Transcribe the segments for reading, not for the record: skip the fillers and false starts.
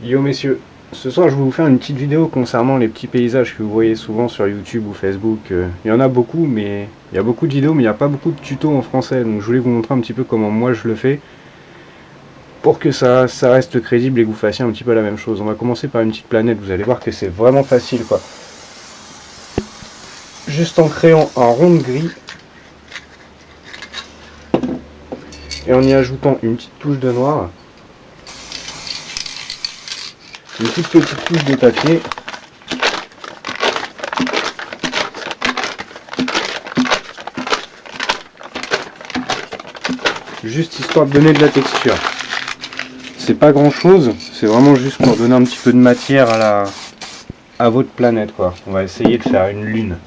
Yo messieurs, ce soir je vais vous faire une petite vidéo concernant les petits paysages que vous voyez souvent sur YouTube ou Facebook. Il y en a beaucoup, mais il y a beaucoup de vidéos, mais il n'y a pas beaucoup de tutos en français. Donc je voulais vous montrer un petit peu comment moi je le fais pour que ça reste crédible et que vous fassiez un petit peu la même chose. On va commencer par une petite planète, vous allez voir que c'est vraiment facile quoi. Juste en créant un rond de gris et en y ajoutant une petite touche de noir, une toute petite touche de papier. Juste histoire de donner de la texture. C'est pas grand chose, c'est vraiment juste pour donner un petit peu de matière à votre planète quoi. On va essayer de faire une lune.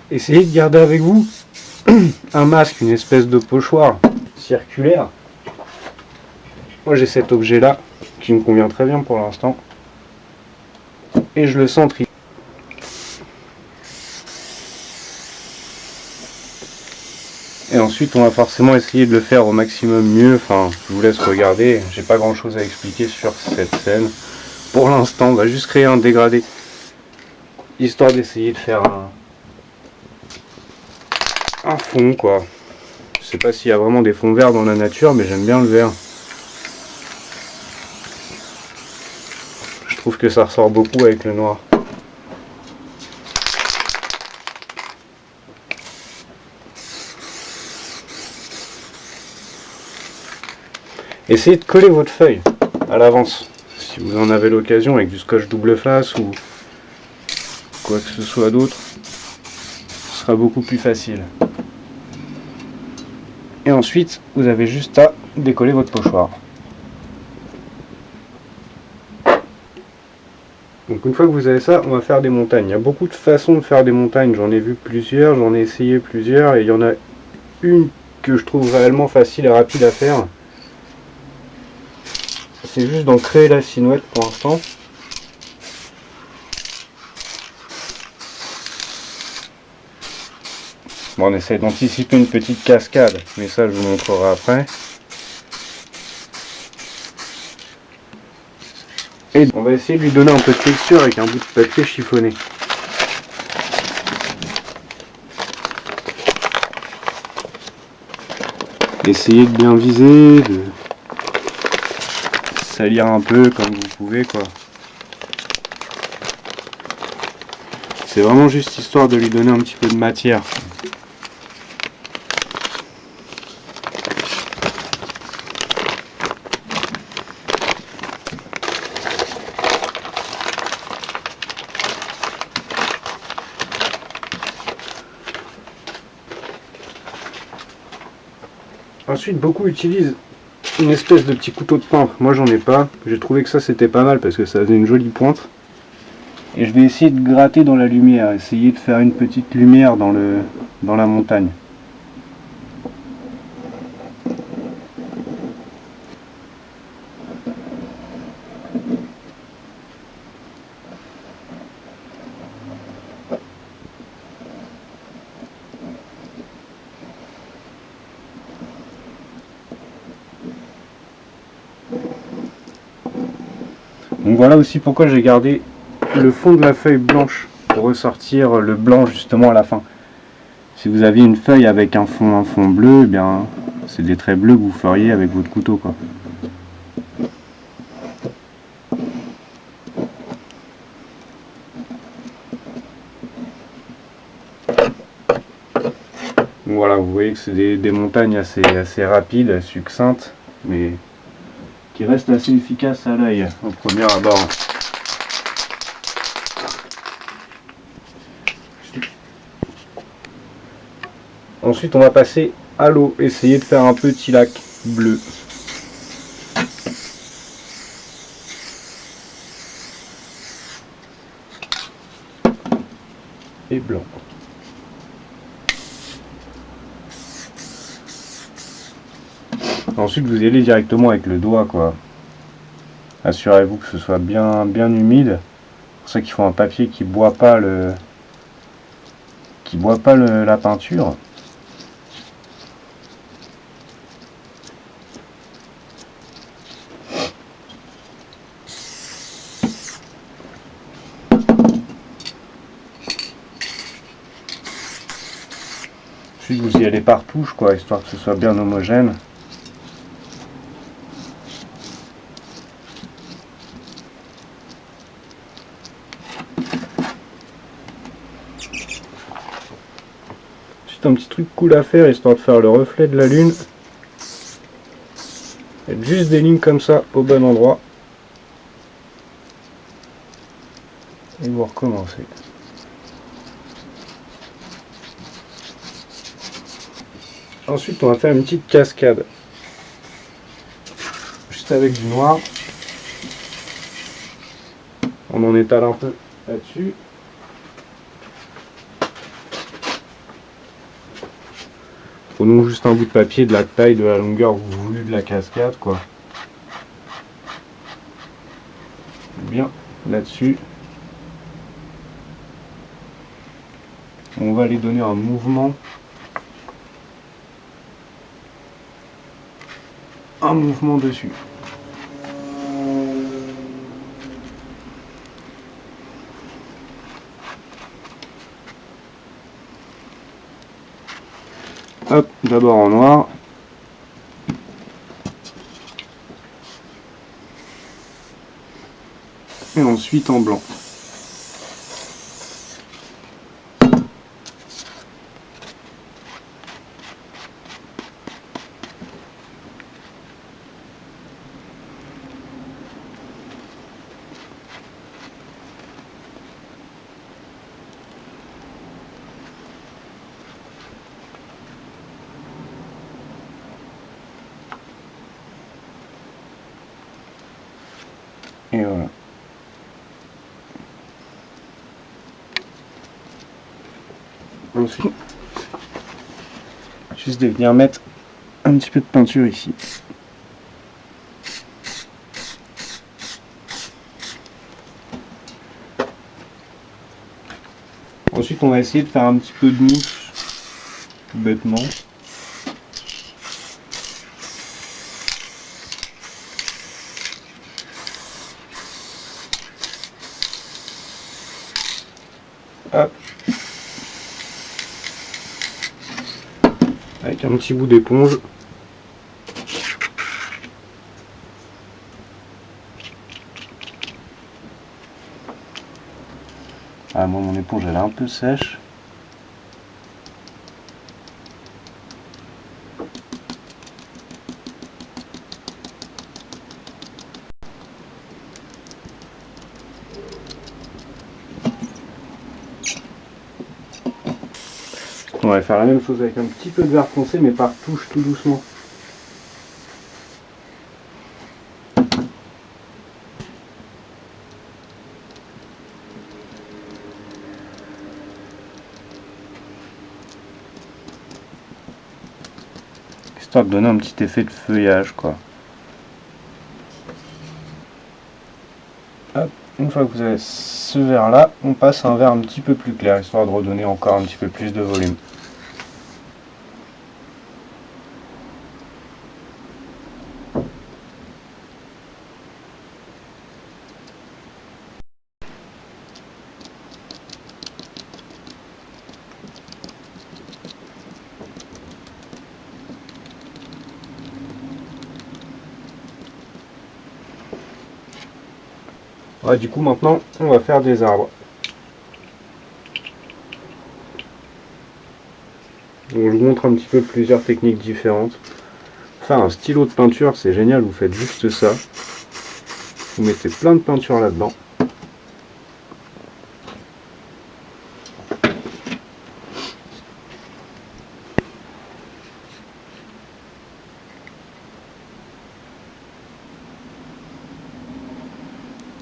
Essayez de garder avec vous un masque, une espèce de pochoir circulaire. Moi j'ai cet objet là qui me convient très bien pour l'instant. Et je le centre. Et ensuite on va forcément essayer de le faire au maximum mieux. Enfin, je vous laisse regarder. J'ai pas grand chose à expliquer sur cette scène. Pour l'instant, on va juste créer un dégradé. Histoire d'essayer de faire un fond quoi. Je sais pas s'il y a vraiment des fonds verts dans la nature, mais j'aime bien le vert. Je trouve que ça ressort beaucoup avec le noir. Essayez de coller votre feuille à l'avance, si vous en avez l'occasion, avec du scotch double face ou quoi que ce soit d'autre, ce sera beaucoup plus facile. Et ensuite, vous avez juste à décoller votre pochoir. Donc une fois que vous avez ça, on va faire des montagnes. Il y a beaucoup de façons de faire des montagnes, j'en ai vu plusieurs, j'en ai essayé plusieurs, et il y en a une que je trouve réellement facile et rapide à faire. C'est juste d'en créer la silhouette pour l'instant. Bon, on essaie d'anticiper une petite cascade, mais ça je vous montrerai après. Et on va essayer de lui donner un peu de texture avec un bout de papier chiffonné. Essayez de bien viser, de salir un peu comme vous pouvez quoi. C'est vraiment juste histoire de lui donner un petit peu de matière. Ensuite, beaucoup utilisent une espèce de petit couteau de peintre. Moi, j'en ai pas. J'ai trouvé que ça, c'était pas mal parce que ça faisait une jolie pointe. Et je vais essayer de gratter dans la lumière, essayer de faire une petite lumière dans la montagne. Donc voilà aussi pourquoi j'ai gardé le fond de la feuille blanche pour ressortir le blanc justement à la fin. Si vous aviez une feuille avec un fond bleu, eh bien c'est des traits bleus que vous feriez avec votre couteau quoi. Donc voilà, vous voyez que c'est des montagnes assez rapides, succinctes, mais qui restent assez efficaces à l'œil au premier abord. Ensuite, on va passer à l'eau, essayer de faire un petit lac bleu. Et blanc. Ensuite, vous y allez directement avec le doigt, quoi. Assurez-vous que ce soit bien humide. pour ça qu'il faut un papier qui boit pas la peinture. Ensuite vous y allez par touche quoi, histoire que ce soit bien homogène. Ensuite un petit truc cool à faire, histoire de faire le reflet de la lune. Mettre juste des lignes comme ça au bon endroit. Et vous recommencez. Ensuite on va faire une petite cascade. Juste avec du noir. On en étale un peu là-dessus. Prenons juste un bout de papier de la taille, de la longueur voulue de la cascade quoi. Bien là-dessus. On va aller donner un mouvement. Un mouvement dessus. Hop, d'abord en noir. Et ensuite en blanc. Et voilà. Ensuite, juste de venir mettre un petit peu de peinture ici. Ensuite, on va essayer de faire un petit peu de mousse, tout bêtement. Hop. Avec un petit bout d'éponge. Ah, moi, mon éponge, elle est un peu sèche. On va faire la même chose avec un petit peu de vert foncé, mais par touche, tout doucement. Histoire de donner un petit effet de feuillage, quoi. Hop. Une fois que vous avez ce vert là, on passe à un vert un petit peu plus clair, histoire de redonner encore un petit peu plus de volume. Ouais, du coup maintenant on va faire des arbres. Donc, je vous montre un petit peu plusieurs techniques différentes. Faire un stylo de peinture, c'est génial, vous faites juste ça. Vous mettez plein de peinture là-dedans.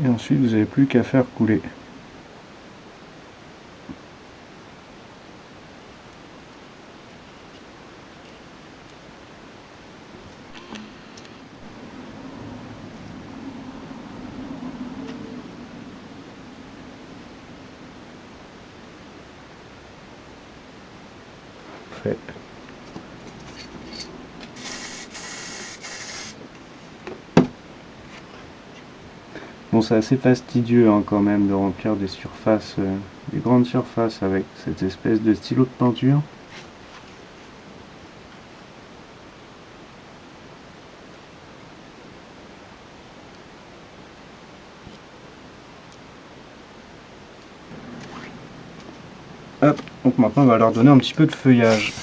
Et ensuite vous n'avez plus qu'à faire couler. parfait. Bon, c'est assez fastidieux hein, quand même de remplir des surfaces, des grandes surfaces avec cette espèce de stylo de peinture. Hop, donc maintenant on va leur donner un petit peu de feuillage.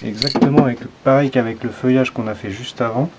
Exactement pareil qu'avec le feuillage qu'on a fait juste avant.